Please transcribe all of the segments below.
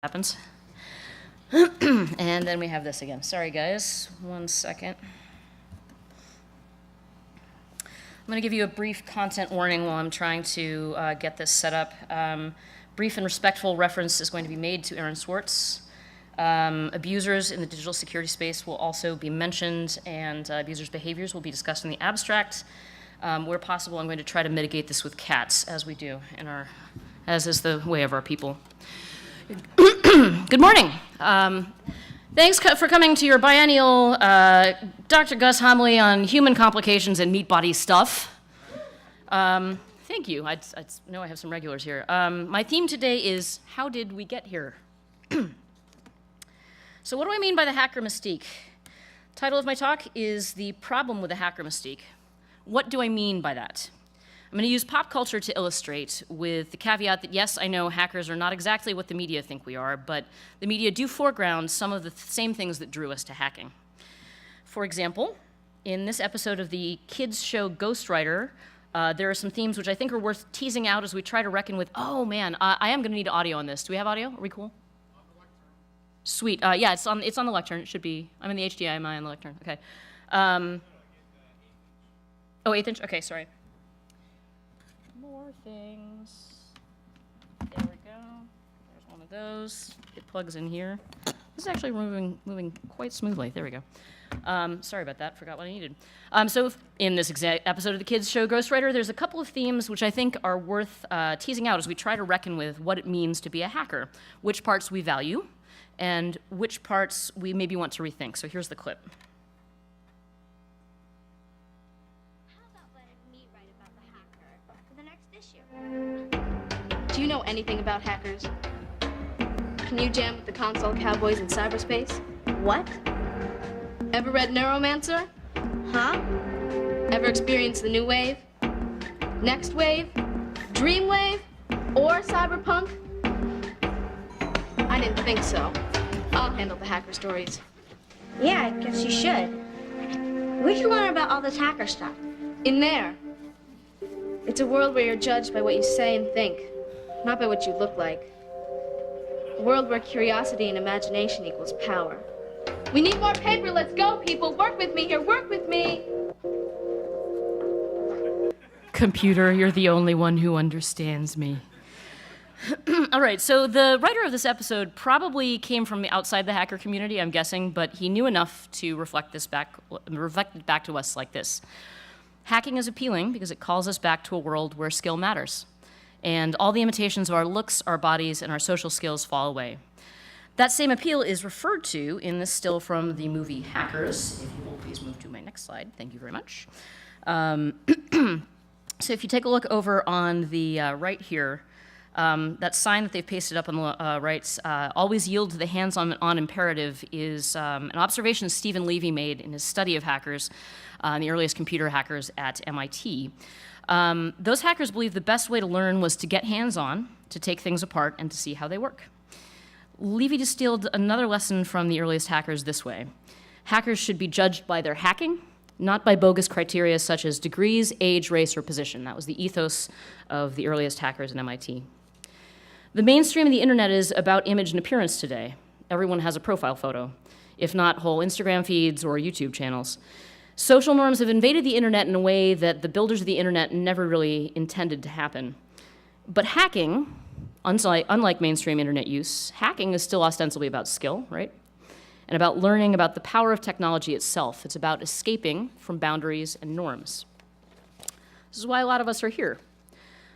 happens. And then we have this again. Sorry, guys. 1 second. I'm going to give you a brief content warning while I'm trying to get this set up. Brief and respectful reference is going to be made to Aaron Swartz. Abusers in the digital security space will also be mentioned, and abusers' behaviors will be discussed in the abstract. Where possible, I'm going to try to mitigate this with cats, as we do as is the way of our people. Good morning. Thanks for coming to your biennial Dr. Gus homily on human complications and meat body stuff. Thank you. I know I have some regulars here. My theme today is, how did we get here? So what do I mean by the hacker mystique? Title of my talk is The Problem with the Hacker Mystique. What do I mean by that? I'm going to use pop culture to illustrate, with the caveat that, yes, I know hackers are not exactly what the media think we are, but the media do foreground some of the same things that drew us to hacking. For example, in this episode of the kids show Ghostwriter, there are some themes which I think are worth teasing out as we try to reckon with, oh man, I am going to need audio on this. Do we have audio? Are we cool? Sweet. Yeah, it's on the lectern. It should be. I'm in the HDMI on the lectern. Okay. Oh, 1/8 inch? Okay, sorry. More things. There we go. There's one of those. It plugs in here. This is actually moving quite smoothly. There we go. Sorry about that. Forgot what I needed. So in this exact episode of the kids show Ghostwriter, there's a couple of themes which I think are worth teasing out as we try to reckon with what it means to be a hacker, which parts we value, and which parts we maybe want to rethink. So here's the clip. Do you know anything about hackers? Can you jam with the console cowboys in cyberspace? What? Ever read Neuromancer? Huh? Ever experienced the new wave? Next wave? Dream wave? Or cyberpunk? I didn't think so. I'll handle the hacker stories. Yeah, I guess you should. Where'd you learn about all this hacker stuff? In there. It's a world where you're judged by what you say and think, not by what you look like. A world where curiosity and imagination equals power. We need more paper. Let's go, people. Work with me here. Work with me. Computer, you're the only one who understands me. All right, so the writer of this episode probably came from outside the hacker community, I'm guessing, but he knew enough to reflect it back to us like this. Hacking is appealing because it calls us back to a world where skill matters, and all the imitations of our looks, our bodies, and our social skills fall away. That same appeal is referred to in this still from the movie Hackers. If you will please move to my next slide. Thank you very much. So if you take a look over on the right here, that sign that they've pasted up on the right, always yield to the hands-on imperative, is an observation Stephen Levy made in his study of hackers, the earliest computer hackers at MIT. Those hackers believed the best way to learn was to get hands-on, to take things apart, and to see how they work. Levy distilled another lesson from the earliest hackers this way. Hackers should be judged by their hacking, not by bogus criteria such as degrees, age, race, or position. That was the ethos of the earliest hackers at MIT. The mainstream of the internet is about image and appearance today. Everyone has a profile photo, if not whole Instagram feeds or YouTube channels. Social norms have invaded the internet in a way that the builders of the internet never really intended to happen. But hacking, unlike mainstream internet use, hacking is still ostensibly about skill, right? And about learning about the power of technology itself. It's about escaping from boundaries and norms. This is why a lot of us are here.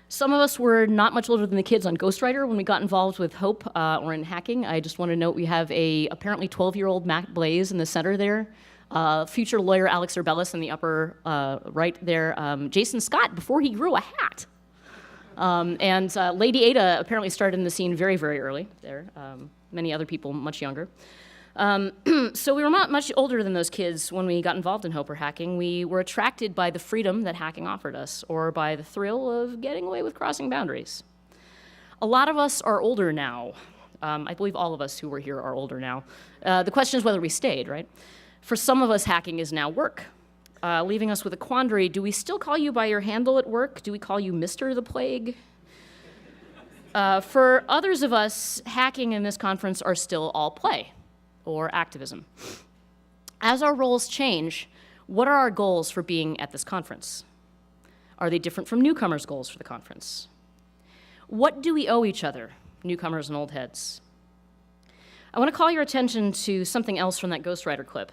Some of us were not much older than the kids on Ghostwriter when we got involved with Hope or in hacking. I just want to note we have a apparently 12-year-old Matt Blaze in the center there. Future lawyer Alex Urbellis in the upper right there. Jason Scott before he grew a hat. And Lady Ada apparently started in the scene very, very early there. Many other people much younger. So we were not much older than those kids when we got involved in Hope or hacking. We were attracted by the freedom that hacking offered us, or by the thrill of getting away with crossing boundaries. A lot of us are older now. I believe all of us who were here are older now. The question is whether we stayed, right? For some of us, hacking is now work, leaving us with a quandary. Do we still call you by your handle at work? Do we call you Mr. the Plague? For others of us, hacking in this conference are still all play or activism. As our roles change, what are our goals for being at this conference? Are they different from newcomers' goals for the conference? What do we owe each other, newcomers and old heads? I want to call your attention to something else from that Ghostwriter clip.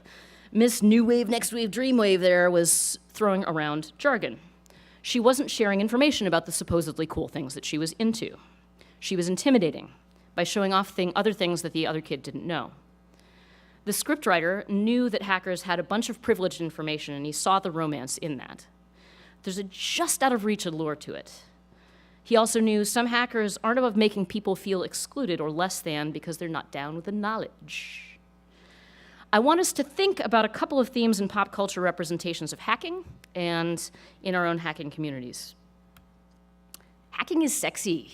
Miss New Wave, Next Wave, Dream Wave there was throwing around jargon. She wasn't sharing information about the supposedly cool things that she was into. She was intimidating by showing off other things that the other kid didn't know. The scriptwriter knew that hackers had a bunch of privileged information, and he saw the romance in that. There's a just out of reach allure to it. He also knew some hackers aren't above making people feel excluded or less than because they're not down with the knowledge. I want us to think about a couple of themes in pop culture representations of hacking and in our own hacking communities. Hacking is sexy.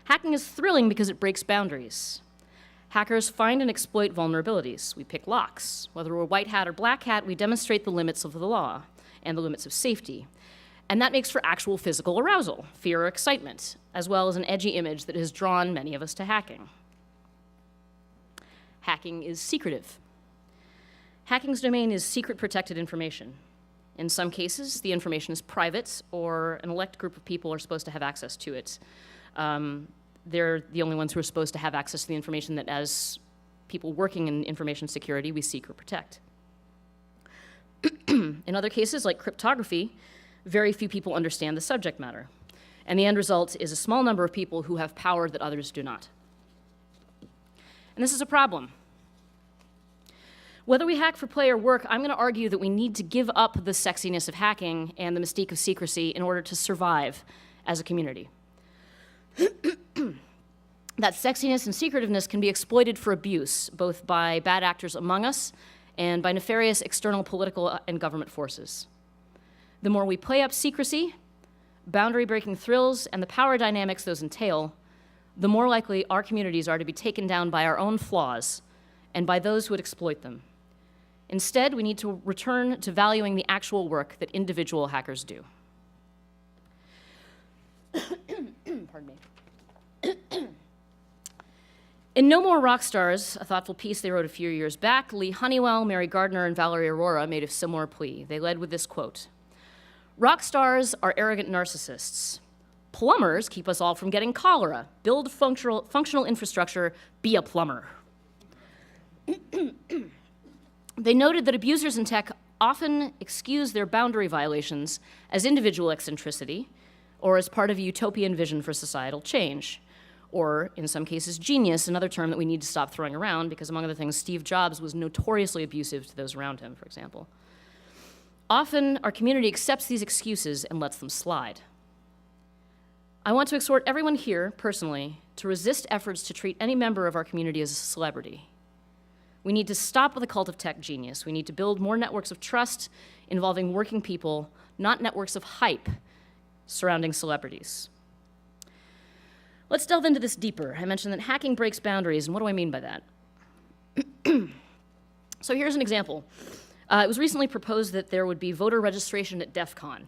Hacking is thrilling because it breaks boundaries. Hackers find and exploit vulnerabilities. We pick locks. Whether we're white hat or black hat, we demonstrate the limits of the law and the limits of safety. And that makes for actual physical arousal, fear or excitement, as well as an edgy image that has drawn many of us to hacking. Hacking is secretive. Hacking's domain is secret protected information. In some cases, the information is private, or an elect group of people are supposed to have access to it. They're the only ones who are supposed to have access to the information that, as people working in information security, we seek or protect. In other cases, like cryptography, very few people understand the subject matter. And the end result is a small number of people who have power that others do not. And this is a problem. Whether we hack for play or work, I'm going to argue that we need to give up the sexiness of hacking and the mystique of secrecy in order to survive as a community. That sexiness and secretiveness can be exploited for abuse, both by bad actors among us and by nefarious external political and government forces. The more we play up secrecy, boundary-breaking thrills, and the power dynamics those entail, the more likely our communities are to be taken down by our own flaws and by those who would exploit them. Instead, we need to return to valuing the actual work that individual hackers do. Pardon me. In No More Rock Stars, a thoughtful piece they wrote a few years back, Lee Honeywell, Mary Gardner, and Valerie Aurora made a similar plea. They led with this quote: "Rock stars are arrogant narcissists. Plumbers keep us all from getting cholera. Build functional infrastructure, be a plumber." They noted that abusers in tech often excuse their boundary violations as individual eccentricity or as part of a utopian vision for societal change, or in some cases genius, another term that we need to stop throwing around because, among other things, Steve Jobs was notoriously abusive to those around him, for example. Often, our community accepts these excuses and lets them slide. I want to exhort everyone here, personally, to resist efforts to treat any member of our community as a celebrity. We need to stop with the cult of tech genius. We need to build more networks of trust involving working people, not networks of hype surrounding celebrities. Let's delve into this deeper. I mentioned that hacking breaks boundaries, and what do I mean by that? So here's an example. It was recently proposed that there would be voter registration at DEF CON,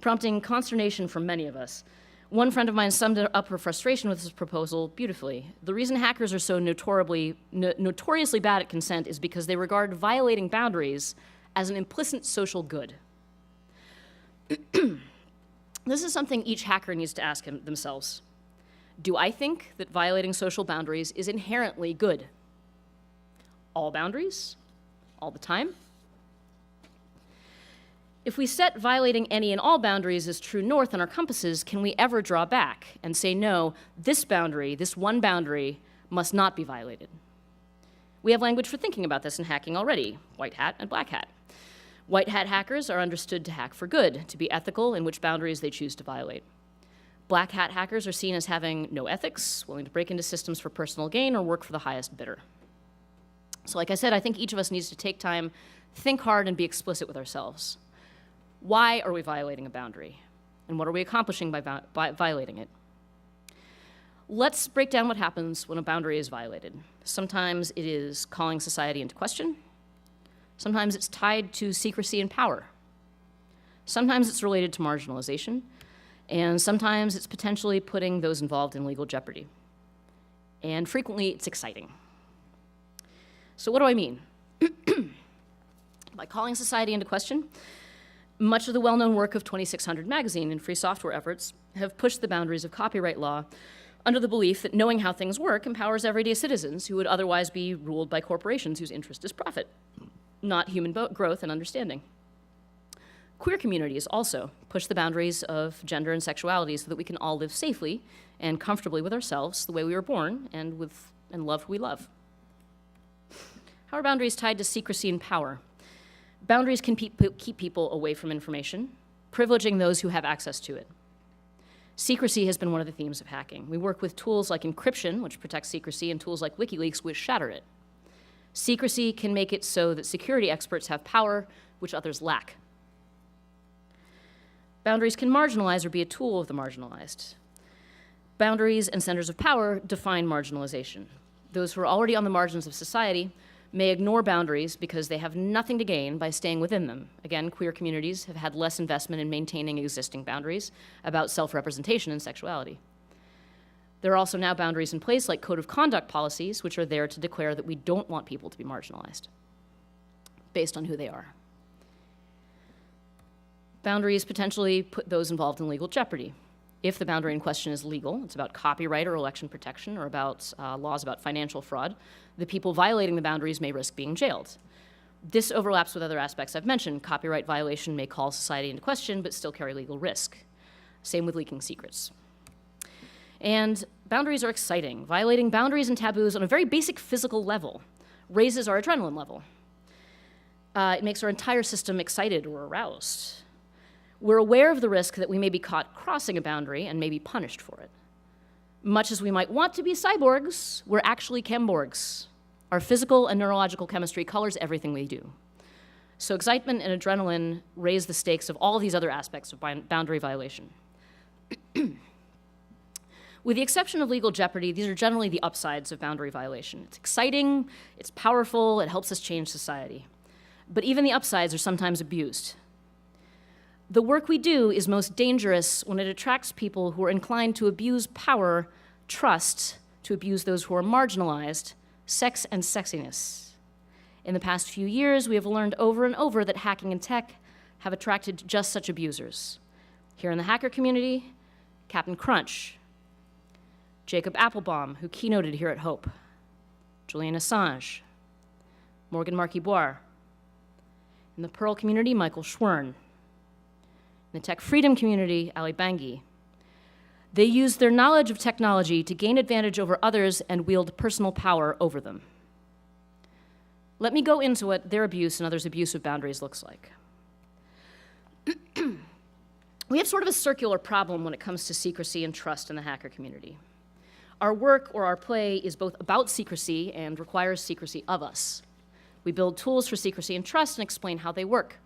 prompting consternation from many of us. One friend of mine summed up her frustration with this proposal beautifully. The reason hackers are so notoriously bad at consent is because they regard violating boundaries as an implicit social good. This is something each hacker needs to ask themselves. Do I think that violating social boundaries is inherently good? All boundaries? All the time? If we set violating any and all boundaries as true north on our compasses, can we ever draw back and say, no, this boundary, this one boundary, must not be violated? We have language for thinking about this in hacking already: white hat and black hat. White hat hackers are understood to hack for good, to be ethical in which boundaries they choose to violate. Black hat hackers are seen as having no ethics, willing to break into systems for personal gain or work for the highest bidder. So like I said, I think each of us needs to take time, think hard, and be explicit with ourselves. Why are we violating a boundary? And what are we accomplishing by violating it? Let's break down what happens when a boundary is violated. Sometimes it is calling society into question. Sometimes it's tied to secrecy and power. Sometimes it's related to marginalization. And sometimes it's potentially putting those involved in legal jeopardy. And frequently, it's exciting. So what do I mean? By calling society into question, much of the well-known work of 2600 magazine and free software efforts have pushed the boundaries of copyright law under the belief that knowing how things work empowers everyday citizens who would otherwise be ruled by corporations whose interest is profit, not human growth and understanding. Queer communities also push the boundaries of gender and sexuality so that we can all live safely and comfortably with ourselves the way we were born and love who we love. How are boundaries tied to secrecy and power? Boundaries can keep people away from information, privileging those who have access to it. Secrecy has been one of the themes of hacking. We work with tools like encryption, which protects secrecy, and tools like WikiLeaks, which shatter it. Secrecy can make it so that security experts have power, which others lack. Boundaries can marginalize or be a tool of the marginalized. Boundaries and centers of power define marginalization. Those who are already on the margins of society may ignore boundaries because they have nothing to gain by staying within them. Again, queer communities have had less investment in maintaining existing boundaries about self-representation and sexuality. There are also now boundaries in place, like code of conduct policies, which are there to declare that we don't want people to be marginalized based on who they are. Boundaries potentially put those involved in legal jeopardy. If the boundary in question is legal, it's about copyright or election protection or about laws about financial fraud, the people violating the boundaries may risk being jailed. This overlaps with other aspects I've mentioned. Copyright violation may call society into question, but still carry legal risk. Same with leaking secrets. And boundaries are exciting. Violating boundaries and taboos on a very basic physical level raises our adrenaline level. It makes our entire system excited or aroused. We're aware of the risk that we may be caught crossing a boundary and may be punished for it. Much as we might want to be cyborgs, we're actually chemborgs. Our physical and neurological chemistry colors everything we do. So excitement and adrenaline raise the stakes of all these other aspects of boundary violation. With the exception of legal jeopardy, these are generally the upsides of boundary violation. It's exciting, it's powerful, it helps us change society. But even the upsides are sometimes abused. The work we do is most dangerous when it attracts people who are inclined to abuse power, trust, to abuse those who are marginalized, sex and sexiness. In the past few years, we have learned over and over that hacking and tech have attracted just such abusers. Here in the hacker community, Captain Crunch, Jacob Applebaum, who keynoted here at Hope, Julian Assange, Morgan Marquis-Boire. In the Perl community, Michael Schwern. In the tech freedom community, Ali Bangui. They use their knowledge of technology to gain advantage over others and wield personal power over them. Let me go into what their abuse and others' abuse of boundaries looks like. We have sort of a circular problem when it comes to secrecy and trust in the hacker community. Our work or our play is both about secrecy and requires secrecy of us. We build tools for secrecy and trust and explain how they work.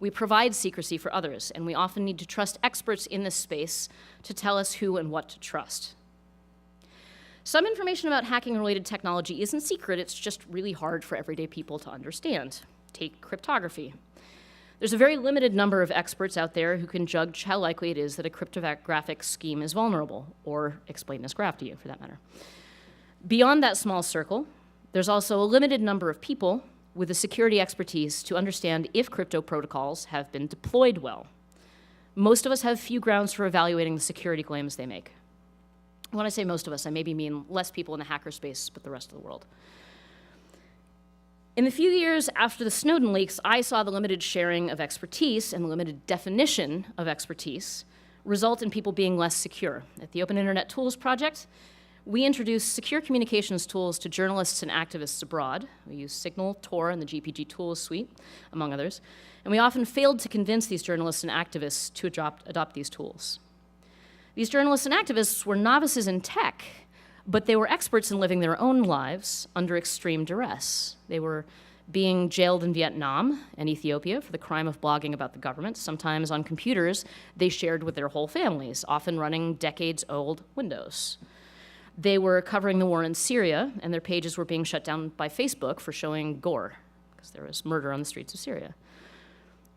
We provide secrecy for others, and we often need to trust experts in this space to tell us who and what to trust. Some information about hacking-related technology isn't secret, it's just really hard for everyday people to understand. Take cryptography. There's a very limited number of experts out there who can judge how likely it is that a cryptographic scheme is vulnerable, or explain this graph to you, for that matter. Beyond that small circle, there's also a limited number of people with the security expertise to understand if crypto protocols have been deployed well. Most of us have few grounds for evaluating the security claims they make. When I say most of us, I maybe mean less people in the hacker space, but the rest of the world. In the few years after the Snowden leaks, I saw the limited sharing of expertise and the limited definition of expertise result in people being less secure. At the Open Internet Tools Project, we introduced secure communications tools to journalists and activists abroad. We use Signal, Tor, and the GPG Tools suite, among others. And we often failed to convince these journalists and activists to adopt these tools. These journalists and activists were novices in tech, but they were experts in living their own lives under extreme duress. They were being jailed in Vietnam and Ethiopia for the crime of blogging about the government. Sometimes on computers they shared with their whole families, often running decades-old Windows. They were covering the war in Syria, and their pages were being shut down by Facebook for showing gore, because there was murder on the streets of Syria.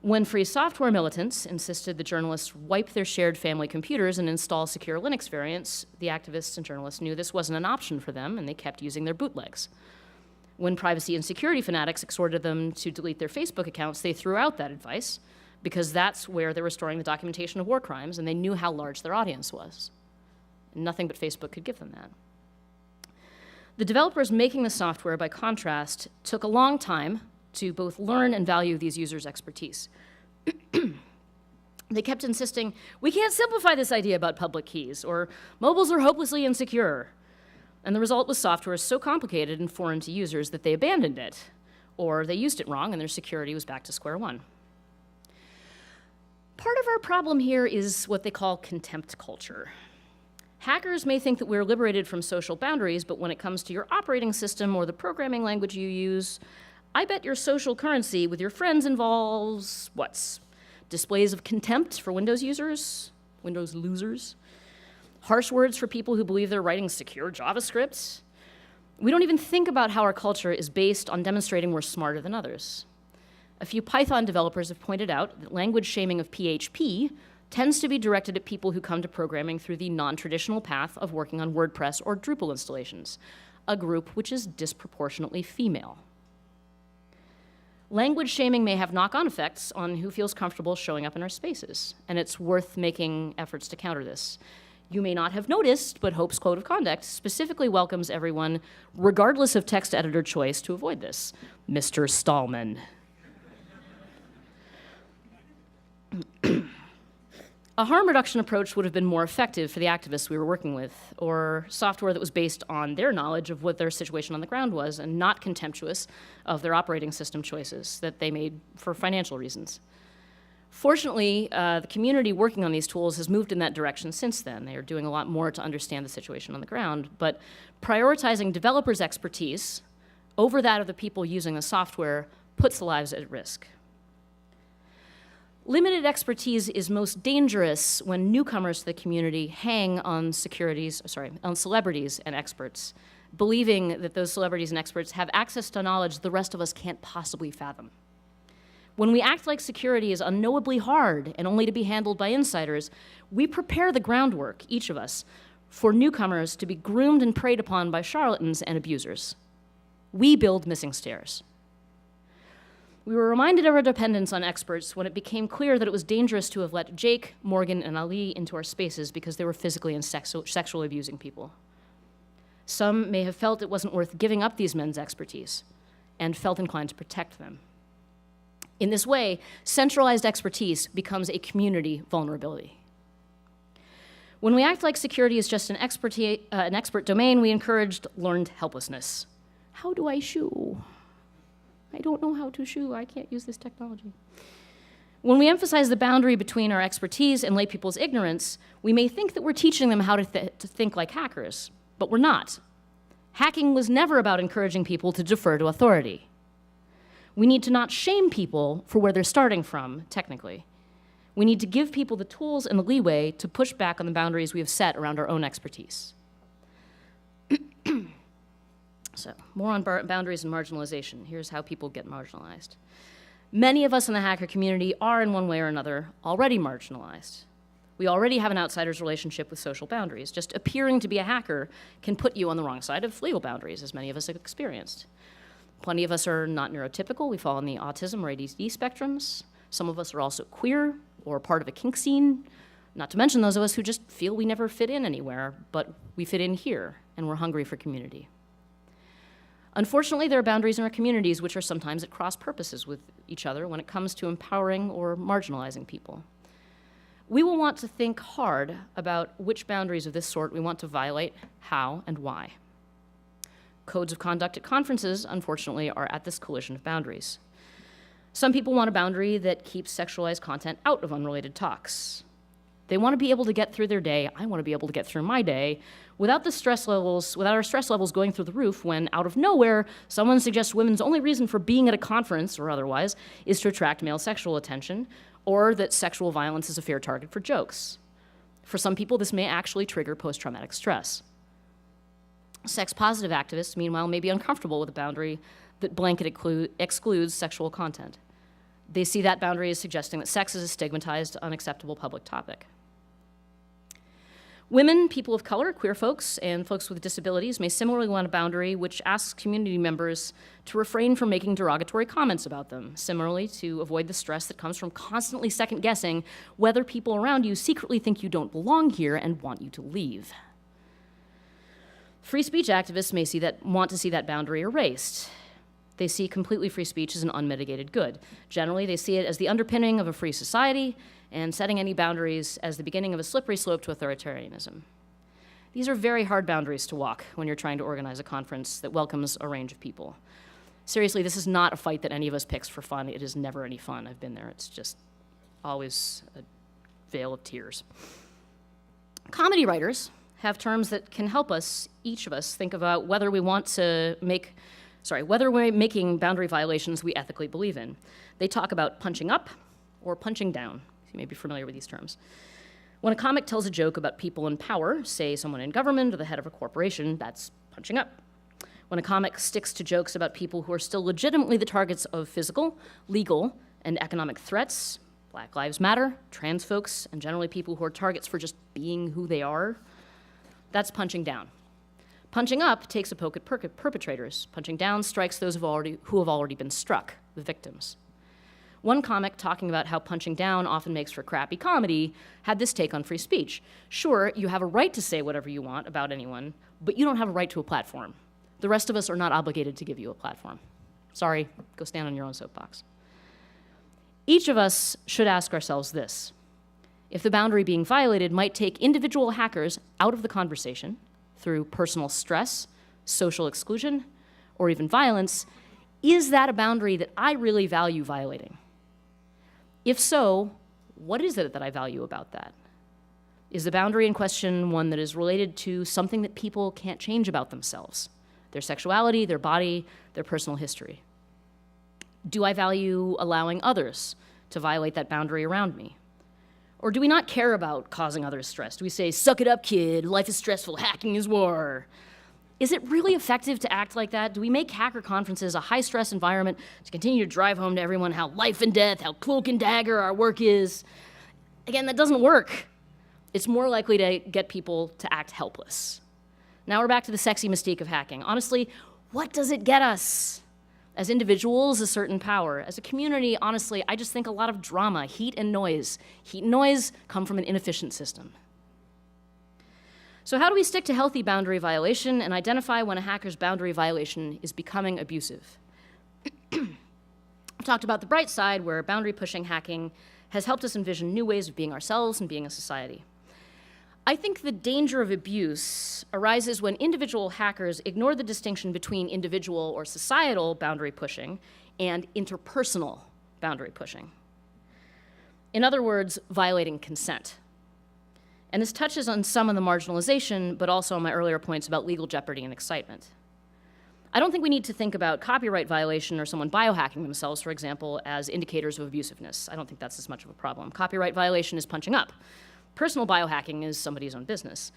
When free software militants insisted that journalists wipe their shared family computers and install secure Linux variants, the activists and journalists knew this wasn't an option for them, and they kept using their bootlegs. When privacy and security fanatics exhorted them to delete their Facebook accounts, they threw out that advice because that's where they were storing the documentation of war crimes, and they knew how large their audience was. And nothing but Facebook could give them that. The developers making the software, by contrast, took a long time to both learn and value these users' expertise. They kept insisting, we can't simplify this idea about public keys, or mobiles are hopelessly insecure. And the result was software so complicated and foreign to users that they abandoned it, or they used it wrong and their security was back to square one. Part of our problem here is what they call contempt culture. Hackers may think that we're liberated from social boundaries, but when it comes to your operating system or the programming language you use, I bet your social currency with your friends involves what's? Displays of contempt for Windows users, Windows losers, harsh words for people who believe they're writing secure JavaScript. We don't even think about how our culture is based on demonstrating we're smarter than others. A few Python developers have pointed out that language shaming of PHP tends to be directed at people who come to programming through the non-traditional path of working on WordPress or Drupal installations, a group which is disproportionately female. Language shaming may have knock-on effects on who feels comfortable showing up in our spaces, and it's worth making efforts to counter this. You may not have noticed, but Hope's Code of Conduct specifically welcomes everyone, regardless of text editor choice, to avoid this. Mr. Stallman. A harm reduction approach would have been more effective for the activists we were working with, or software that was based on their knowledge of what their situation on the ground was and not contemptuous of their operating system choices that they made for financial reasons. Fortunately, the community working on these tools has moved in that direction since then. They are doing a lot more to understand the situation on the ground, but prioritizing developers' expertise over that of the people using the software puts lives at risk. Limited expertise is most dangerous when newcomers to the community hang on celebrities and experts, believing that those celebrities and experts have access to knowledge the rest of us can't possibly fathom. When we act like security is unknowably hard and only to be handled by insiders, we prepare the groundwork, each of us, for newcomers to be groomed and preyed upon by charlatans and abusers. We build missing stairs. We were reminded of our dependence on experts when it became clear that it was dangerous to have let Jake, Morgan, and Ali into our spaces because they were physically and sexually abusing people. Some may have felt it wasn't worth giving up these men's expertise and felt inclined to protect them. In this way, centralized expertise becomes a community vulnerability. When we act like security is just an expert domain, we encouraged learned helplessness. How do I shoo? I don't know how to shoo. I can't use this technology. When we emphasize the boundary between our expertise and lay people's ignorance, we may think that we're teaching them how to think like hackers, but we're not. Hacking was never about encouraging people to defer to authority. We need to not shame people for where they're starting from, technically. We need to give people the tools and the leeway to push back on the boundaries we have set around our own expertise. So, more on boundaries and marginalization. Here's how people get marginalized. Many of us in the hacker community are, in one way or another, already marginalized. We already have an outsider's relationship with social boundaries. Just appearing to be a hacker can put you on the wrong side of legal boundaries, as many of us have experienced. Plenty of us are not neurotypical. We fall in the autism or ADD spectrums. Some of us are also queer or part of a kink scene, not to mention those of us who just feel we never fit in anywhere, but we fit in here, and we're hungry for community. Unfortunately, there are boundaries in our communities which are sometimes at cross purposes with each other when it comes to empowering or marginalizing people. We will want to think hard about which boundaries of this sort we want to violate, how, and why. Codes of conduct at conferences, unfortunately, are at this collision of boundaries. Some people want a boundary that keeps sexualized content out of unrelated talks. They want to be able to get through their day. I want to be able to get through my day without our stress levels going through the roof when, out of nowhere, someone suggests women's only reason for being at a conference, or otherwise, is to attract male sexual attention, or that sexual violence is a fair target for jokes. For some people, this may actually trigger post-traumatic stress. Sex-positive activists, meanwhile, may be uncomfortable with a boundary that blanket excludes sexual content. They see that boundary as suggesting that sex is a stigmatized, unacceptable public topic. Women, people of color, queer folks, and folks with disabilities may similarly want a boundary which asks community members to refrain from making derogatory comments about them, similarly to avoid the stress that comes from constantly second-guessing whether people around you secretly think you don't belong here and want you to leave. Free speech activists may want to see that boundary erased. They see completely free speech as an unmitigated good. Generally, they see it as the underpinning of a free society, and setting any boundaries as the beginning of a slippery slope to authoritarianism. These are very hard boundaries to walk when you're trying to organize a conference that welcomes a range of people. Seriously, this is not a fight that any of us picks for fun. It is never any fun. I've been there. It's just always a veil of tears. Comedy writers have terms that can help us, each of us, think about whether we're making boundary violations we ethically believe in. They talk about punching up or punching down. You may be familiar with these terms. When a comic tells a joke about people in power, say someone in government or the head of a corporation, that's punching up. When a comic sticks to jokes about people who are still legitimately the targets of physical, legal, and economic threats, Black Lives Matter, trans folks, and generally people who are targets for just being who they are, that's punching down. Punching up takes a poke at perpetrators. Punching down strikes those who have already been struck, the victims. One comic, talking about how punching down often makes for crappy comedy, had this take on free speech. Sure, you have a right to say whatever you want about anyone, but you don't have a right to a platform. The rest of us are not obligated to give you a platform. Sorry, go stand on your own soapbox. Each of us should ask ourselves this: if the boundary being violated might take individual hackers out of the conversation through personal stress, social exclusion, or even violence, is that a boundary that I really value violating? If so, what is it that I value about that? Is the boundary in question one that is related to something that people can't change about themselves? Their sexuality, their body, their personal history? Do I value allowing others to violate that boundary around me? Or do we not care about causing others stress? Do we say, suck it up, kid, life is stressful, hacking is war? Is it really effective to act like that? Do we make hacker conferences a high-stress environment to continue to drive home to everyone how life and death, how cloak and dagger our work is? Again, that doesn't work. It's more likely to get people to act helpless. Now we're back to the sexy mystique of hacking. Honestly, what does it get us? As individuals, a certain power. As a community, honestly, I just think a lot of drama, heat and noise. Heat and noise come from an inefficient system. So how do we stick to healthy boundary violation and identify when a hacker's boundary violation is becoming abusive? I've talked about the bright side, where boundary-pushing hacking has helped us envision new ways of being ourselves and being a society. I think the danger of abuse arises when individual hackers ignore the distinction between individual or societal boundary pushing and interpersonal boundary pushing. In other words, violating consent. And this touches on some of the marginalization, but also on my earlier points about legal jeopardy and excitement. I don't think we need to think about copyright violation or someone biohacking themselves, for example, as indicators of abusiveness. I don't think that's as much of a problem. Copyright violation is punching up. Personal biohacking is somebody's own business.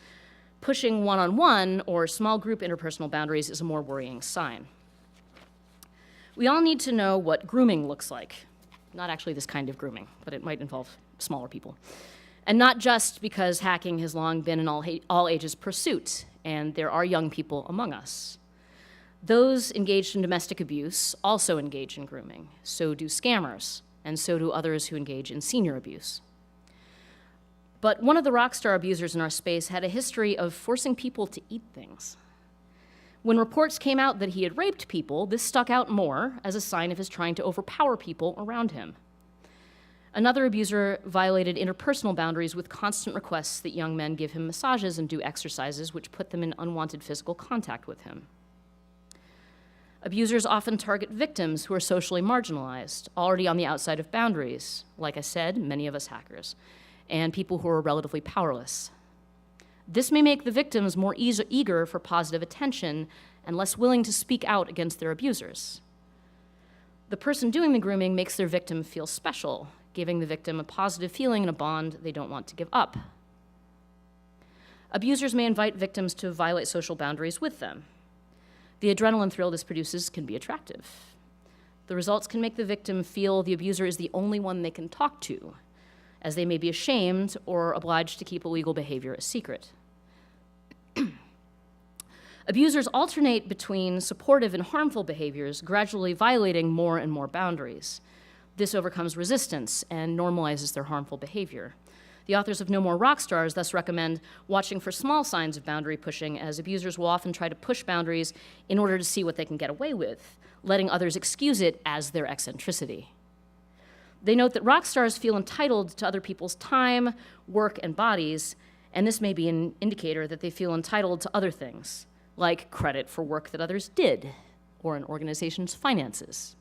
Pushing one-on-one or small group interpersonal boundaries is a more worrying sign. We all need to know what grooming looks like. Not actually this kind of grooming, but it might involve smaller people. And not just because hacking has long been an all ages pursuit, and there are young people among us. Those engaged in domestic abuse also engage in grooming. So do scammers, and so do others who engage in senior abuse. But one of the rock star abusers in our space had a history of forcing people to eat things. When reports came out that he had raped people, this stuck out more as a sign of his trying to overpower people around him. Another abuser violated interpersonal boundaries with constant requests that young men give him massages and do exercises which put them in unwanted physical contact with him. Abusers often target victims who are socially marginalized, already on the outside of boundaries, like I said, many of us hackers, and people who are relatively powerless. This may make the victims more eager for positive attention and less willing to speak out against their abusers. The person doing the grooming makes their victim feel special, giving the victim a positive feeling and a bond they don't want to give up. Abusers may invite victims to violate social boundaries with them. The adrenaline thrill this produces can be attractive. The results can make the victim feel the abuser is the only one they can talk to, as they may be ashamed or obliged to keep illegal behavior a secret. Abusers alternate between supportive and harmful behaviors, gradually violating more and more boundaries. This overcomes resistance and normalizes their harmful behavior. The authors of No More Rockstars thus recommend watching for small signs of boundary pushing, as abusers will often try to push boundaries in order to see what they can get away with, letting others excuse it as their eccentricity. They note that rock stars feel entitled to other people's time, work, and bodies, and this may be an indicator that they feel entitled to other things, like credit for work that others did, or an organization's finances.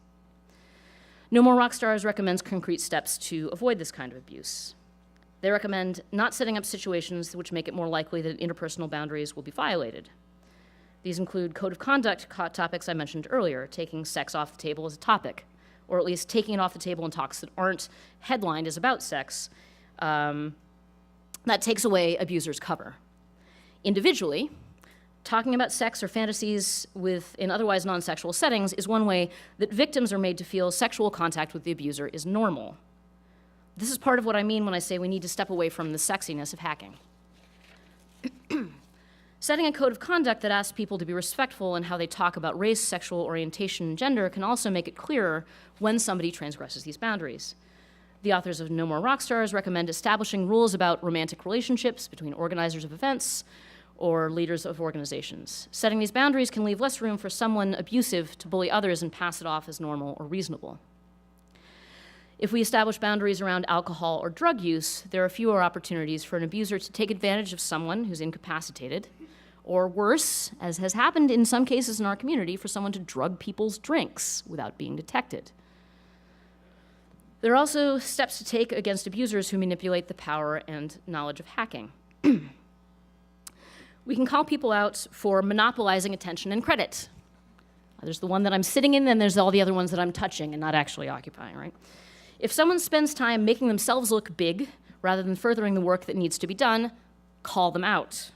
No More Rockstars recommends concrete steps to avoid this kind of abuse. They recommend not setting up situations which make it more likely that interpersonal boundaries will be violated. These include code of conduct topics I mentioned earlier, taking sex off the table as a topic, or at least taking it off the table in talks that aren't headlined as about sex. That takes away abusers' cover. Individually, talking about sex or fantasies in otherwise non-sexual settings is one way that victims are made to feel sexual contact with the abuser is normal. This is part of what I mean when I say we need to step away from the sexiness of hacking. Setting a code of conduct that asks people to be respectful in how they talk about race, sexual orientation, and gender can also make it clearer when somebody transgresses these boundaries. The authors of No More Rockstars recommend establishing rules about romantic relationships between organizers of events or leaders of organizations. Setting these boundaries can leave less room for someone abusive to bully others and pass it off as normal or reasonable. If we establish boundaries around alcohol or drug use, there are fewer opportunities for an abuser to take advantage of someone who's incapacitated, or worse, as has happened in some cases in our community, for someone to drug people's drinks without being detected. There are also steps to take against abusers who manipulate the power and knowledge of hacking. We can call people out for monopolizing attention and credit. There's the one that I'm sitting in, and there's all the other ones that I'm touching and not actually occupying, right? If someone spends time making themselves look big rather than furthering the work that needs to be done, call them out.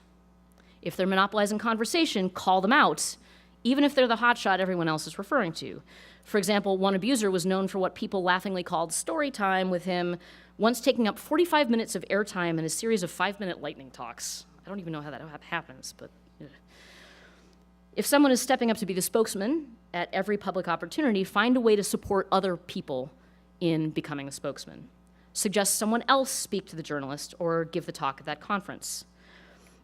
If they're monopolizing conversation, call them out, even if they're the hotshot everyone else is referring to. For example, one abuser was known for what people laughingly called story time with him, once taking up 45 minutes of airtime in a series of 5-minute lightning talks. I don't even know how that happens, but if someone is stepping up to be the spokesman at every public opportunity, find a way to support other people in becoming a spokesman. Suggest someone else speak to the journalist or give the talk at that conference.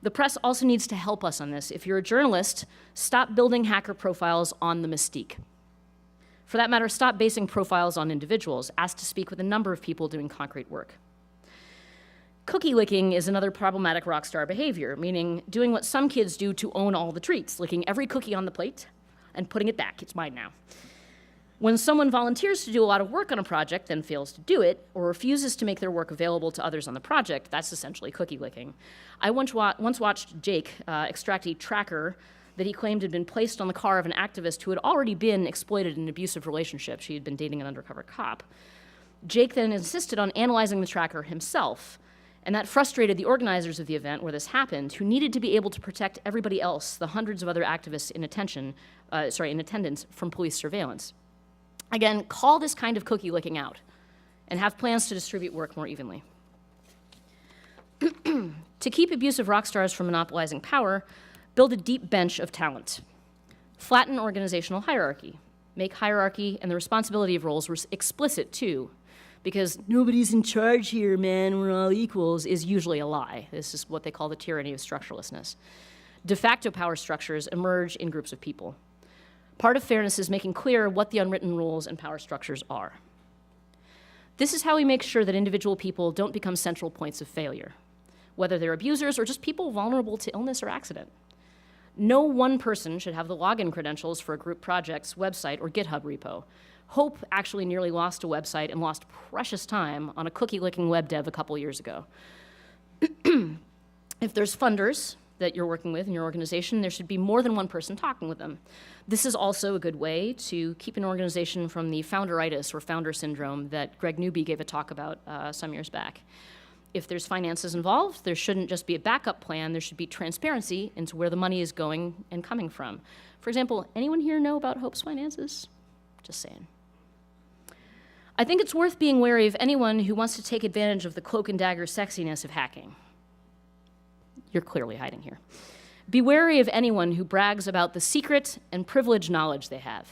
The press also needs to help us on this. If you're a journalist, stop building hacker profiles on the Mystique. For that matter, stop basing profiles on individuals. Ask to speak with a number of people doing concrete work. Cookie licking is another problematic rock star behavior, meaning doing what some kids do to own all the treats, licking every cookie on the plate and putting it back. It's mine now. When someone volunteers to do a lot of work on a project, then fails to do it, or refuses to make their work available to others on the project, that's essentially cookie licking. I once watched Jake extract a tracker that he claimed had been placed on the car of an activist who had already been exploited in an abusive relationship. She had been dating an undercover cop. Jake then insisted on analyzing the tracker himself, and that frustrated the organizers of the event where this happened, who needed to be able to protect everybody else, the hundreds of other activists in attendance, from police surveillance. Again, call this kind of cookie licking out and have plans to distribute work more evenly. To keep abusive rock stars from monopolizing power, build a deep bench of talent. Flatten organizational hierarchy. Make hierarchy and the responsibility of roles explicit too, because nobody's in charge here, man, we're all equals, is usually a lie. This is what they call the tyranny of structurelessness. De facto power structures emerge in groups of people. Part of fairness is making clear what the unwritten rules and power structures are. This is how we make sure that individual people don't become central points of failure, whether they're abusers or just people vulnerable to illness or accident. No one person should have the login credentials for a group project's website or GitHub repo. Hope actually nearly lost a website and lost precious time on a cookie-licking web dev a couple years ago. If there's funders that you're working with in your organization, there should be more than one person talking with them. This is also a good way to keep an organization from the founderitis or founder syndrome that Greg Newby gave a talk about some years back. If there's finances involved, there shouldn't just be a backup plan, there should be transparency into where the money is going and coming from. For example, anyone here know about Hope's finances? Just saying. I think it's worth being wary of anyone who wants to take advantage of the cloak and dagger sexiness of hacking. You're clearly hiding here. Be wary of anyone who brags about the secret and privileged knowledge they have.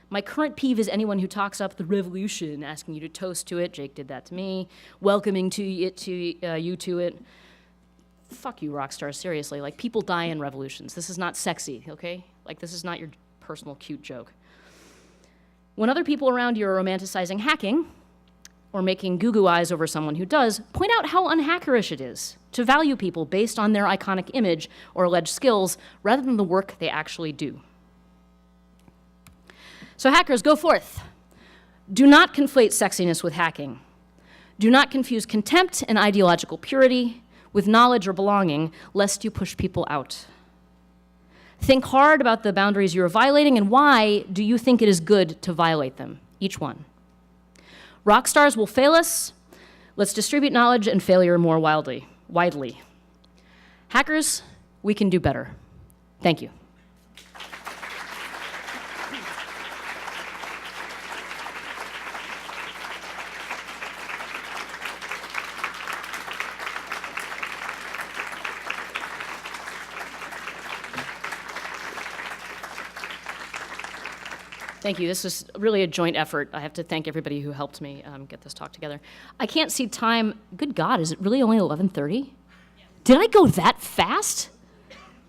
My current peeve is anyone who talks up the revolution, asking you to toast to it. Jake did that to me. Welcoming you to it. Fuck you, rock stars, seriously. Like, people die in revolutions. This is not sexy, okay? Like, this is not your personal cute joke. When other people around you are romanticizing hacking or making goo-goo eyes over someone who does, point out how unhackerish it is to value people based on their iconic image or alleged skills rather than the work they actually do. So hackers, go forth. Do not conflate sexiness with hacking. Do not confuse contempt and ideological purity with knowledge or belonging, lest you push people out. Think hard about the boundaries you are violating and why do you think it is good to violate them, each one. Rock stars will fail us. Let's distribute knowledge and failure more widely. Hackers, we can do better. Thank you. Thank you. This is really a joint effort. I have to thank everybody who helped me get this talk together. I can't see time. Good God, is it really only 11:30? Yeah. Did I go that fast?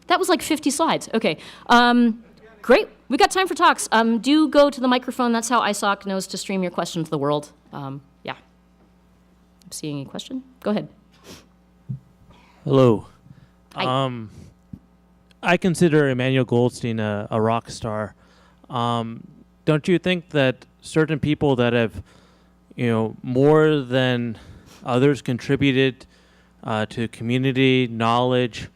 That was like 50 slides. Okay. Great. We got time for talks. Do go to the microphone. That's how ISOC knows to stream your question to the world. Yeah. I'm seeing a question. Go ahead. Hello. Hi. I consider Emmanuel Goldstein a rock star. Don't you think that certain people that have, more than others contributed to community knowledge,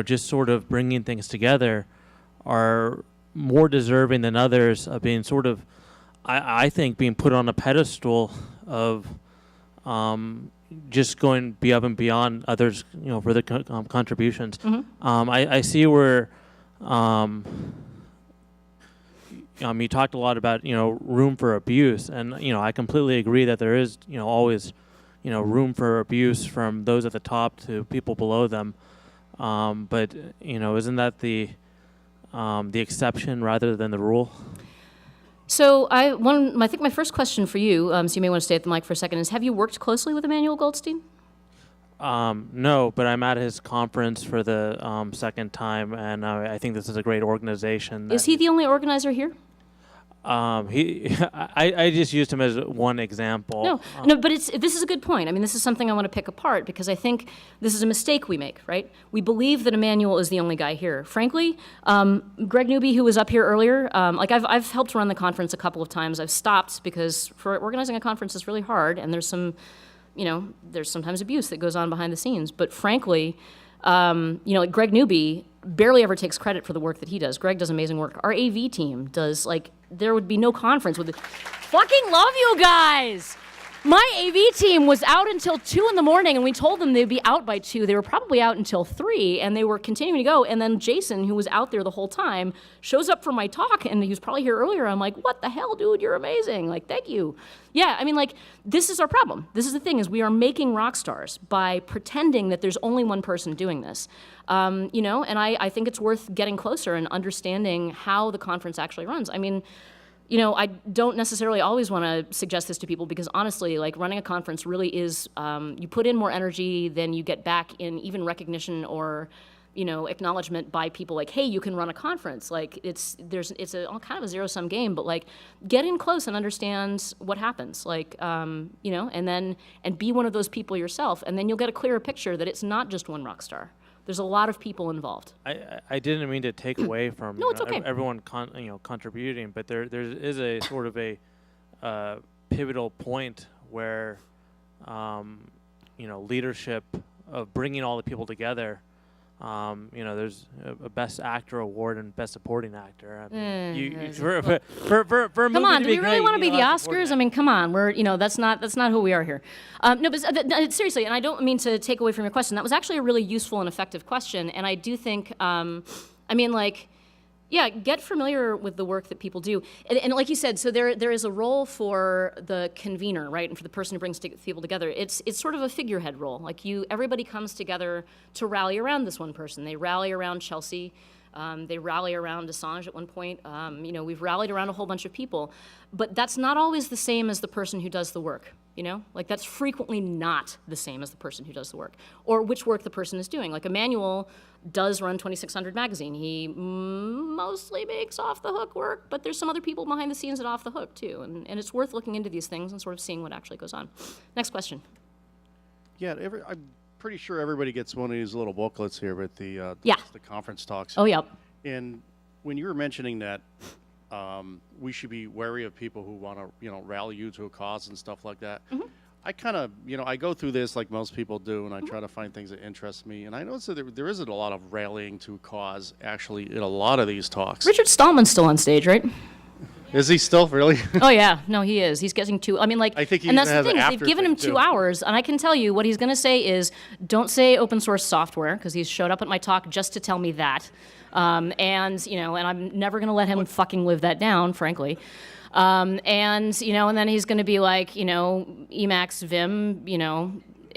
just sort of bringing things together, are more deserving than others of being sort of, I think, being put on a pedestal of just going be up and beyond others, for the contributions. Mm-hmm. I see where. You talked a lot about, room for abuse, and, I completely agree that there is, always, room for abuse from those at the top to people below them. But, isn't that the exception rather than the rule? So I think my first question for you, so you may want to stay at the mic for a second, is have you worked closely with Emmanuel Goldstein? No, but I'm at his conference for the second time, and I think this is a great organization. Is he the only organizer here? I just used him as one example. No, but this is a good point. I mean, this is something I want to pick apart because I think this is a mistake we make, right? We believe that Emmanuel is the only guy here. Frankly, Greg Newby, who was up here earlier, I've helped run the conference a couple of times. I've stopped because for organizing a conference is really hard, and there's there's sometimes abuse that goes on behind the scenes. But frankly, Greg Newby barely ever takes credit for the work that he does. Greg does amazing work. Our AV team does, there would be no conference with it. Fucking love you guys! My AV team was out until 2 in the morning, and we told them they'd be out by 2. They were probably out until 3, and they were continuing to go. And then Jason, who was out there the whole time, shows up for my talk, and he was probably here earlier. I'm like, what the hell, dude? You're amazing. Thank you. Yeah, this is our problem. This is the thing, is we are making rock stars by pretending that there's only one person doing this. And I think it's worth getting closer and understanding how the conference actually runs. I don't necessarily always want to suggest this to people because honestly, running a conference really is, you put in more energy than you get back in even recognition or, acknowledgement by people hey, you can run a conference. It's a kind of a zero-sum game, but get in close and understand what happens. And be one of those people yourself, and then you'll get a clearer picture that it's not just one rock star. There's a lot of people involved. I didn't mean to take away from no, it's okay. Everyone contributing, but there is a sort of a pivotal point where leadership of bringing all the people together. There's a Best Actor award and Best Supporting Actor. For a come on, do we really want to be the Oscars? Supporting. Come on, we're that's not who we are here. No, but seriously, and I don't mean to take away from your question. That was actually a really useful and effective question, and I do think, Yeah, get familiar with the work that people do. And like you said, so there is a role for the convener, right? And for the person who brings people together. It's sort of a figurehead role. Like everybody comes together to rally around this one person. They rally around Chelsea. They rally around Assange at one point. We've rallied around a whole bunch of people. But that's not always the same as the person who does the work, Like, that's frequently not the same as the person who does the work, or which work the person is doing. Like, Emmanuel does run 2600 magazine. He mostly makes off-the-hook work, but there's some other people behind the scenes at Off the Hook, too. And it's worth looking into these things and sort of seeing what actually goes on. Next question. Yeah, I'm pretty sure everybody gets one of these little booklets here with the conference talks. Oh, yeah. And when you were mentioning that we should be wary of people who want to, rally you to a cause and stuff like that, I kind of, I go through this like most people do, and I try to find things that interest me. And I notice that there isn't a lot of rallying to a cause actually in a lot of these talks. Richard Stallman's still on stage, right? Is he still really? Oh, yeah. No, he is. He's getting I think he and that's the has thing, an is they've after given him thing, 2 too. hours, and I can tell you what he's going to say is, don't say open source software, because he's showed up at my talk just to tell me that. And I'm never going to let him fucking live that down, frankly. And then he's going to be like, Emacs, Vim,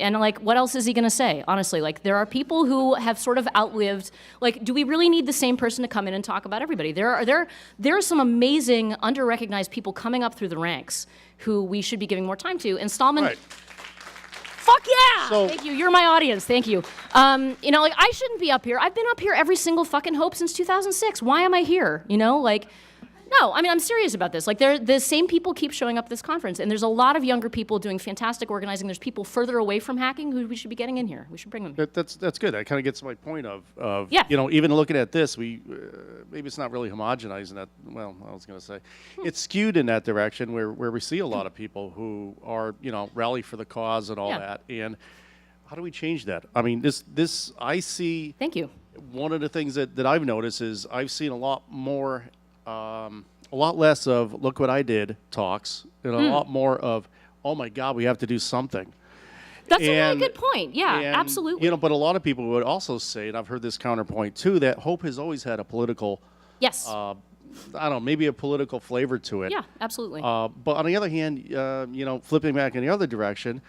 and like, what else is he going to say? Honestly, like, there are people who have sort of outlived, like, do we really need the same person to come in and talk about everybody? There are some amazing, under-recognized people coming up through the ranks who we should be giving more time to. And Stallman, Right. fuck yeah! So- Thank you. You're my audience. Thank you. Like, I shouldn't be up here. I've been up here every single fucking Hope since 2006. Why am I here? No, I mean, I'm serious about this. Like, the same people keep showing up at this conference, and there's a lot of younger people doing fantastic organizing. There's people further away from hacking who we should be getting in here. We should bring them here. That's good. That kind of gets to my point of Yeah. Even looking at this, we maybe it's not really homogenized in that. Well, I was going to say it's skewed in that direction where we see a lot of people who are rally for the cause and all Yeah. that. And how do we change that? I mean, this I see. Thank you. One of the things that I've noticed is I've seen a lot more. A lot less of "look what I did" talks, and a lot more of "oh my God, we have to do something." That's a really good point. Yeah, and, absolutely. But a lot of people would also say, and I've heard this counterpoint too, that Hope has always had a political, Yes. I don't know, maybe a political flavor to it. Yeah, absolutely. But on the other hand, flipping back in the other direction,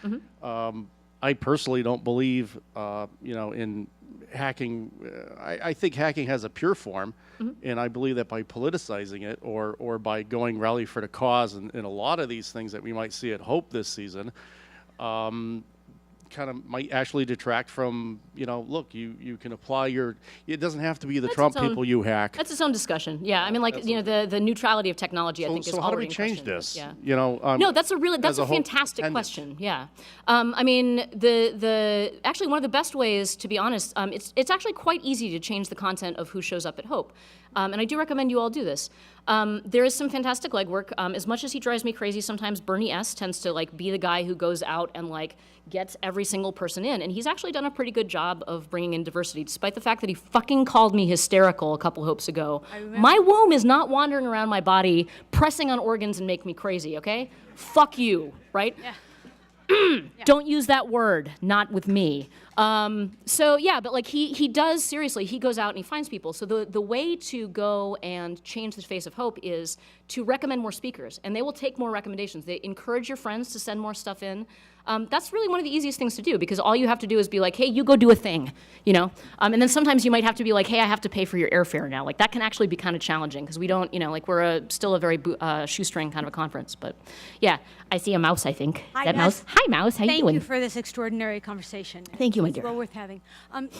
I personally don't believe, in hacking. I think hacking has a pure form, and I believe that by politicizing it or by going rally for the cause and a lot of these things that we might see at Hope this season, kind of might actually detract from, look, you can apply it doesn't have to be the Trump people you hack. That's its own discussion. Yeah, I mean, like, the neutrally of technology, I think, is So how do already we in change question. this? Yeah. No, that's a Hope fantastic dependent. question. Yeah, I mean, actually one of the best ways, to be honest, it's actually quite easy to change the content of who shows up at Hope, and I do recommend you all do this. There is some fantastic legwork. As much as he drives me crazy sometimes, Bernie S. tends to be the guy who goes out and gets every single person in, and he's actually done a pretty good job of bringing in diversity, despite the fact that he fucking called me hysterical a couple Hopes ago. My womb is not wandering around my body, pressing on organs and make me crazy, okay? Fuck you, right? Yeah. Don't use that word, not with me. But he does, seriously, he goes out and he finds people. So the way to go and change the face of Hope is to recommend more speakers, and they will take more recommendations. They encourage your friends to send more stuff in. That's really one of the easiest things to do, because all you have to do is be like, hey, you go do a thing, and then sometimes you might have to be like, hey, I have to pay for your airfare now. Like, that can actually be kind of challenging, because we don't, we're still a very shoestring kind of a conference. But yeah, I see a mouse, I think. Hi, That Beth. mouse? Hi, mouse. How you Thank doing? you for this extraordinary conversation. Thank you, my It's dear. well worth having.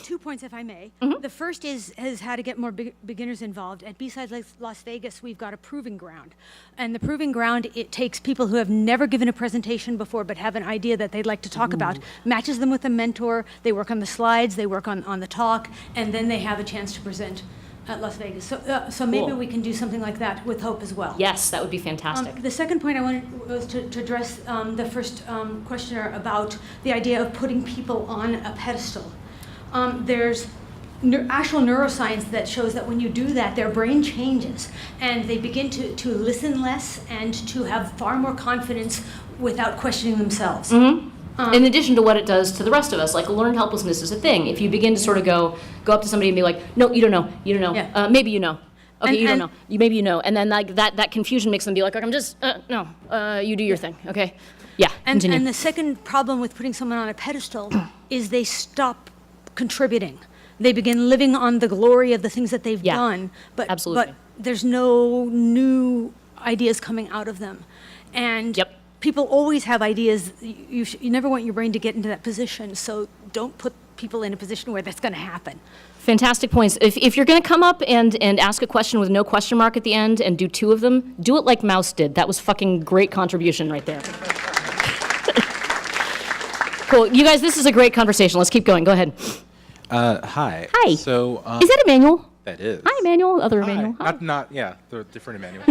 2 points, if I may. Mm-hmm. The first is how to get more beginners involved. At B-Side Las Vegas, we've got a proving ground. And the proving ground, it takes people who have never given a presentation before but have an idea that they'd like to talk about, matches them with a mentor, they work on the slides, they work on the talk, and then they have a chance to present at Las Vegas. So maybe Cool. we can do something like that with Hope as well. Yes, that would be fantastic. The second point I wanted was to address the first questioner about the idea of putting people on a pedestal. There's actual neuroscience that shows that when you do that, their brain changes and they begin to listen less and to have far more confidence without questioning themselves. In addition to what it does to the rest of us, like learned helplessness is a thing. If you begin to sort of go up to somebody and be like, no, you don't know, Yeah. maybe you know. Okay, you don't and- know. Maybe you know. And then like that confusion makes them be like, I'm just, no, you do your thing, okay? Yeah, continue. And the second problem with putting someone on a pedestal is they stop contributing. They begin living on the glory of the things that they've Yeah, done, absolutely. but there's no new ideas coming out of them. And Yep. people always have ideas. You never want your brain to get into that position, so don't put people in a position where that's going to happen. Fantastic points. If you're going to come up and ask a question with no question mark at the end and do two of them, do it like Mouse did. That was fucking great contribution right there. Cool. You guys, this is a great conversation. Let's keep going. Go ahead. Hi. Hi. So, Is that Emmanuel? that is. Hi, Emmanuel. Other Emmanuel. Hi. Yeah, the different Emmanuel.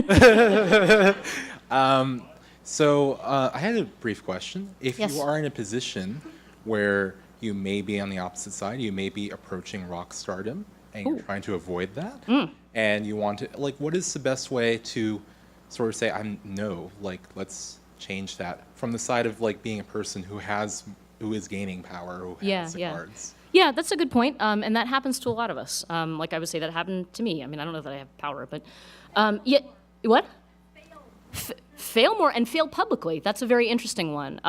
I had a brief question. If Yes. you are in a position where you may be on the opposite side, you may be approaching rock stardom, and you're trying to avoid that, and you want to, like, what is the best way to sort of say, let's change that from the side of, like, being a person who is gaining power, who has the cards? Yeah, that's a good point, and that happens to a lot of us. Like I would say, that happened to me. I mean, I don't know that I have power, but what? Fail more and fail publicly. That's a very interesting one.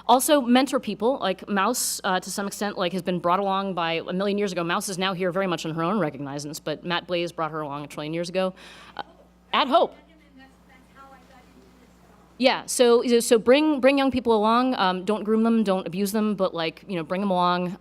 Also, mentor people, like Mouse, to some extent, like has been brought along by a million years ago. Mouse is now here very much on her own recognizance, but Matt Blaze brought her along a trillion years ago. At Hope. Yeah, so bring young people along. Don't groom them, don't abuse them, but bring them along.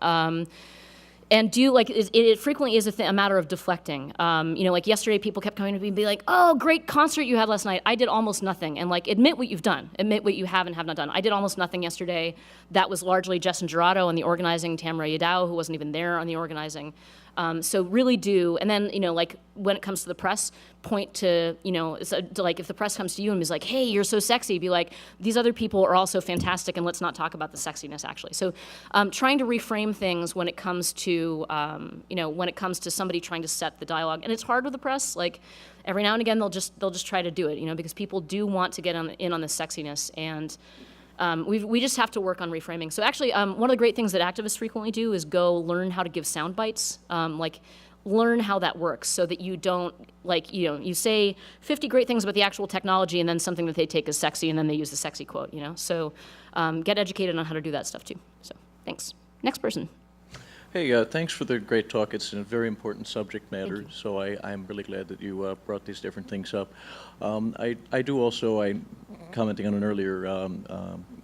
And it frequently is a matter of deflecting. Like yesterday, people kept coming to me and be like, "Oh, great concert you had last night. I did almost nothing." And admit what you've done. Admit what you have and have not done. I did almost nothing yesterday. That was largely Justin Gerardo on the organizing, Tamara Yadao, who wasn't even there on the organizing. So really do, and then when it comes to the press, point to if the press comes to you and is like, "Hey, you're so sexy," be like, "These other people are also fantastic, and let's not talk about the sexiness actually." So, trying to reframe things when it comes to somebody trying to set the dialogue, and it's hard with the press. Like every now and again, they'll just try to do it, because people do want to get in on the sexiness and. We just have to work on reframing. So actually, one of the great things that activists frequently do is go learn how to give sound bites, learn how that works so that you don't, you say 50 great things about the actual technology and then something that they take as sexy and then they use the sexy quote, So get educated on how to do that stuff too. So thanks. Next person. Hey, thanks for the great talk. It's a very important subject matter, so I'm really glad that you brought these different things up. I do also, commenting on an earlier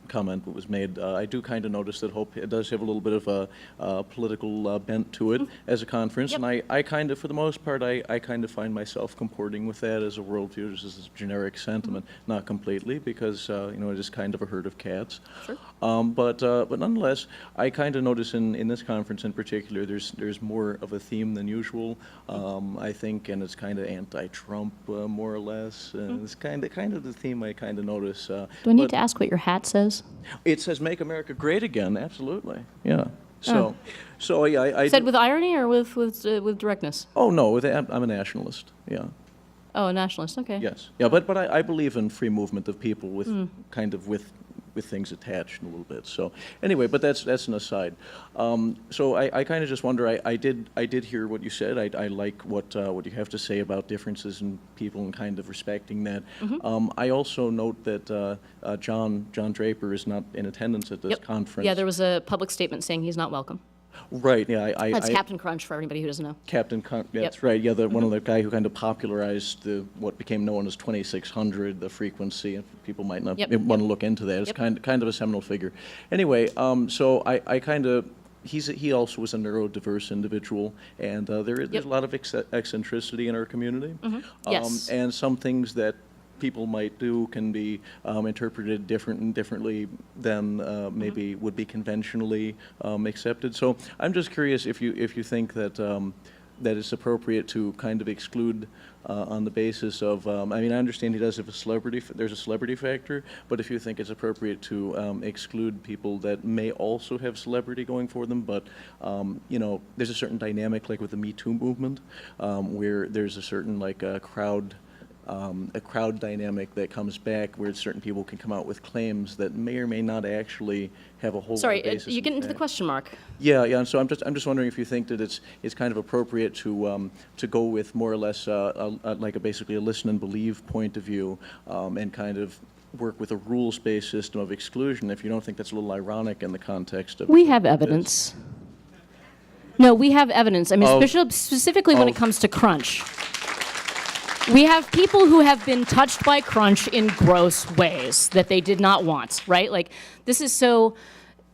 comment that was made, I do kind of notice that Hope does have a little bit of a political bent to it as a conference, Yep. and I kind of, for the most part, I kind of find myself comporting with that as a worldview, just as a generic sentiment, not completely, because, it is kind of a herd of cats. Sure. But nonetheless, I kind of notice in this conference in particular, there's more of a theme than usual, I think, and it's kind of anti-Trump, more or less. It's kind of the theme I kind of notice. Do I need to ask what your hat says? It says "Make America Great Again." Absolutely, yeah. So I Said with irony or with directness? Oh no, I'm a nationalist. Yeah. Oh, a nationalist. Okay. Yes. Yeah, but I believe in free movement of people with kind of with things attached a little bit. So anyway, but that's an aside. So I kind of just wonder. I did hear what you said. I like what you have to say about differences in people and kind of respecting that. I also note that John Draper is not in attendance at this conference. Yeah, there was a public statement saying he's not welcome. Right. Yeah. That's Captain Crunch for everybody who doesn't know. That's right. Yeah, one of the guy who kind of popularized what became known as 2600, the frequency. And people might not want to look into that. It's kind of a seminal figure. Anyway, so I kind of. He also was a neurodiverse individual, and there's a lot of eccentricity in our community. Yes. And some things that people might do can be interpreted differently than maybe would be conventionally accepted. So I'm just curious if you think that that it's appropriate to kind of exclude on the basis of, I understand he does have there's a celebrity factor, but if you think it's appropriate to exclude people that may also have celebrity going for them, but, there's a certain dynamic, like with the Me Too movement, where there's a certain, crowd a crowd dynamic that comes back where certain people can come out with claims that may or may not actually have a whole lot Sorry, of basis you in get into the fact. question mark. Yeah, yeah. And so I'm just wondering if you think that it's kind of appropriate to go with more or less like basically a listen and believe point of view, and kind of work with a rules-based system of exclusion. If you don't think that's a little ironic in the context of We have this. evidence. No, we have evidence. I mean, Of- specifically when it comes to crunch. We have people who have been touched by crunch in gross ways that they did not want, right? Like, this is so.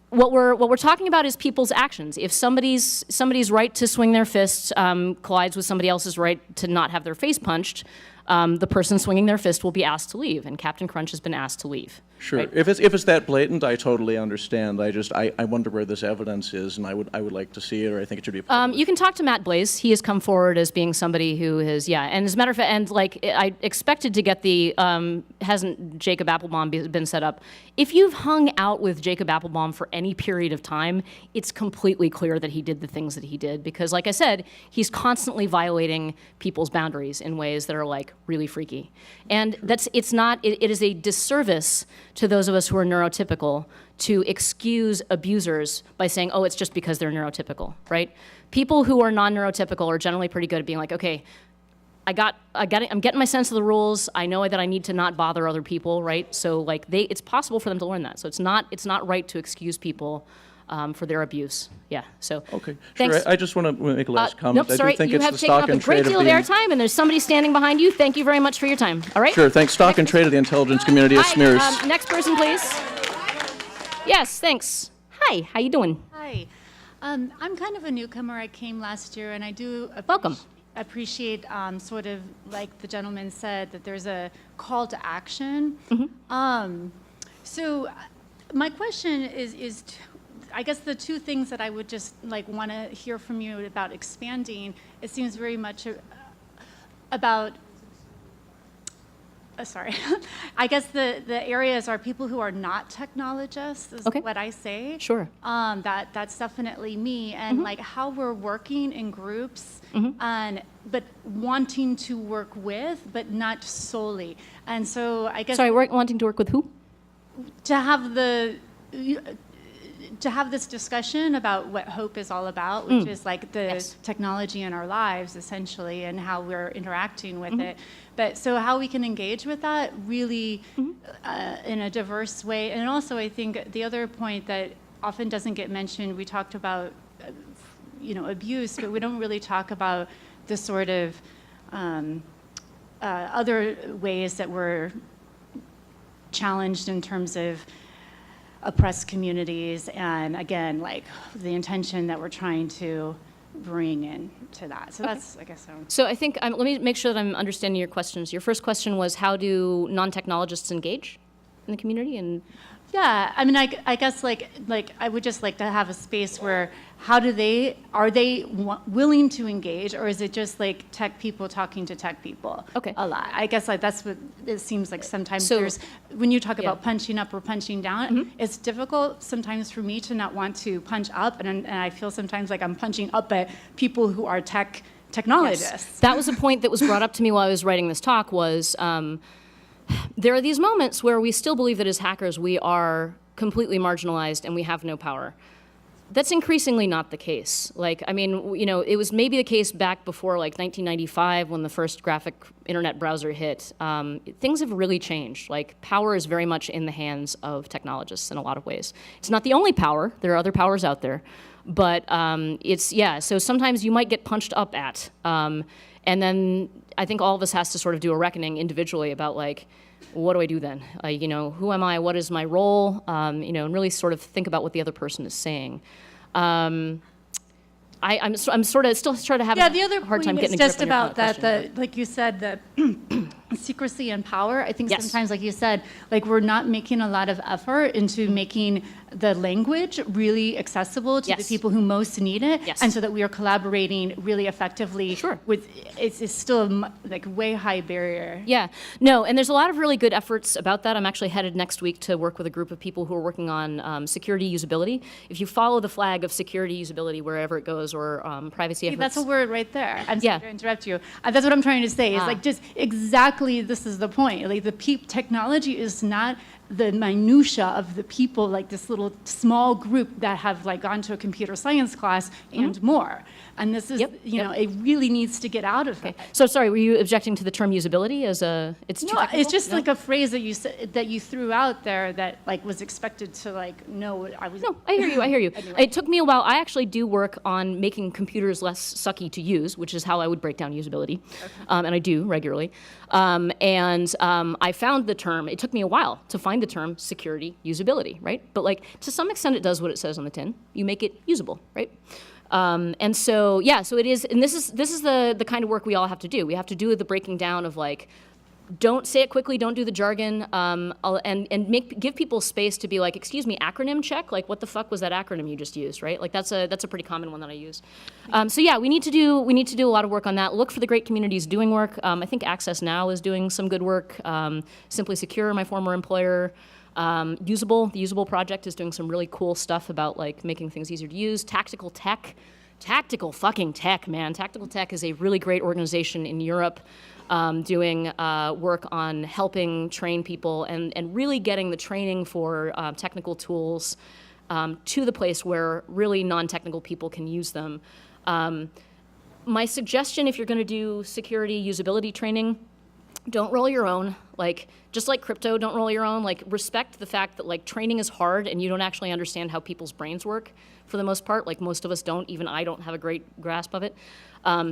What we're talking about is people's actions. If somebody's right to swing their fists collides with somebody else's right to not have their face punched, the person swinging their fist will be asked to leave, and Captain Crunch has been asked to leave. Sure. Right? If it's that blatant, I totally understand. I wonder where this evidence is, and I would like to see it, or I think it should be published. You can talk to Matt Blaze. He has come forward as being somebody who has, and as a matter of fact, and like I expected to get the, hasn't Jacob Applebaum been set up? If you've hung out with Jacob Applebaum for any period of time, it's completely clear that he did the things that he did because, like I said, he's constantly violating people's boundaries in ways that are like really freaky. And it is a disservice to those of us who are neurotypical to excuse abusers by saying, oh, it's just because they're neurotypical, right? People who are non-neurotypical are generally pretty good at being like, okay, I'm getting my sense of the rules. I know that I need to not bother other people, right? So like it's possible for them to learn that. So it's not right to excuse people for their abuse. Yeah. So Okay, thanks. sure. I just want to make a last comment. Nope, sorry. I do think You it's have the taken stock up a and great trade of deal of the airtime, and there's somebody standing behind you. Thank you very much for your time. All right. Sure, thanks. Stock and trade of the intelligence community of smears. Next person, please. Yes, thanks. Hi. How you doing? Hi. I'm kind of a newcomer. I came last year, and I do Welcome. appreciate sort of like the gentleman said, that there's a call to action. So my question is I guess the two things that I would just like want to hear from you about expanding, it seems very much about sorry. I guess the areas are people who are not technologists is Okay. what I say. Sure. That's definitely me, and like how we're working in groups, and but wanting to work with, but not solely. And so I guess Sorry, wanting to work with who? to have this discussion about what hope is all about, which is like the Yes. technology in our lives essentially, and how we're interacting with it. But so how we can engage with that really in a diverse way. And also I think the other point that often doesn't get mentioned, we talked about abuse, but we don't really talk about the sort of other ways that we're challenged in terms of oppressed communities, and again, like the intention that we're trying to bring into that. So that's, I guess, So I think let me make sure that I'm understanding your questions. Your first question was how do non-technologists engage in the community? And yeah, I mean, I guess like I would just like to have a space where are they willing to engage, or is it just like tech people talking to tech people? Okay. A lot. I guess like that's what it seems like sometimes So- there's, when you talk Yeah. about punching up or punching down, it's difficult sometimes for me to not want to punch up, and I feel sometimes like I'm punching up at people who are technologists. that was a point that was brought up to me while I was writing this talk was there are these moments where we still believe that as hackers we are completely marginalized and we have no power. That's increasingly not the case. Like, I mean, it was maybe the case back before like 1995 when the first graphic internet browser hit. Things have really changed. Like, power is very much in the hands of technologists in a lot of ways. It's not the only power. There are other powers out there. But so sometimes you might get punched up at. And then I think all of us has to sort of do a reckoning individually about like, what do I do then? Who am I? What is my role? And really sort of think about what the other person is saying. I'm sort of still trying to have Yeah, the other a hard time point getting is a grip just on your about that, question. like you said, the secrecy and power. I think Yes. sometimes, like you said, like we're not making a lot of effort into making the language really accessible to Yes. the people who most need it, Yes. and so that we are collaborating really effectively. Sure. With it's still like way high barrier. Yeah, no, and there's a lot of really good efforts about that. I'm actually headed next week to work with a group of people who are working on security usability. If you follow the flag of security usability wherever it goes, or privacy efforts. That's a word right there. I'm Yeah. sorry to interrupt you. That's what I'm trying to say. Is Ah. like just exactly this is the point. Like technology is not the minutia of the people, like this little small group that have like gone to a computer science class and more. And this is, Yep, you know, it really needs to get out of that. So sorry, were you objecting to the term usability as it's too No, technical? it's just No? like a phrase that you said, that you threw out there that like was expected to like know what I was. No, I hear you. I hear you. It took me a while. I actually do work on making computers less sucky to use, which is how I would break down usability, and I do regularly. I found the term. It took me a while to find the term security usability, right? But like to some extent, it does what it says on the tin. You make it usable, right? And so yeah, so it is, and this is the kind of work we all have to do. We have to do the breaking down of like, don't say it quickly, don't do the jargon, and give people space to be like, excuse me, acronym check, like what the fuck was that acronym you just used, right? Like that's a pretty common one that I use. So yeah, we need to do a lot of work on that. Look for the great communities doing work. I think Access Now is doing some good work. Simply Secure, my former employer. The Usable Project is doing some really cool stuff about like making things easier to use. Tactical fucking tech, man. Tactical Tech is a really great organization in Europe, doing work on helping train people and really getting the training for technical tools to the place where really non-technical people can use them. My suggestion, if you're going to do security usability training, don't roll your own. Like, just like crypto, don't roll your own. Like, respect the fact that like training is hard and you don't actually understand how people's brains work for the most part. Like most of us don't, even I don't have a great grasp of it.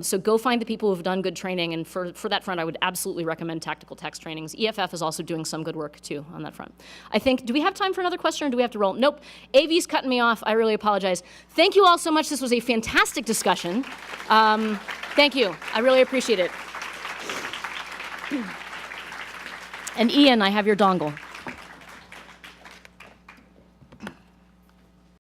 So go find the people who've done good training, and for that front, I would absolutely recommend Tactical Tech's trainings. EFF is also doing some good work too on that front. I think, do we have time for another question or do we have to roll? Nope, AV's cutting me off, I really apologize. Thank you all so much, this was a fantastic discussion. Thank you, I really appreciate it. And Ian, I have your dongle.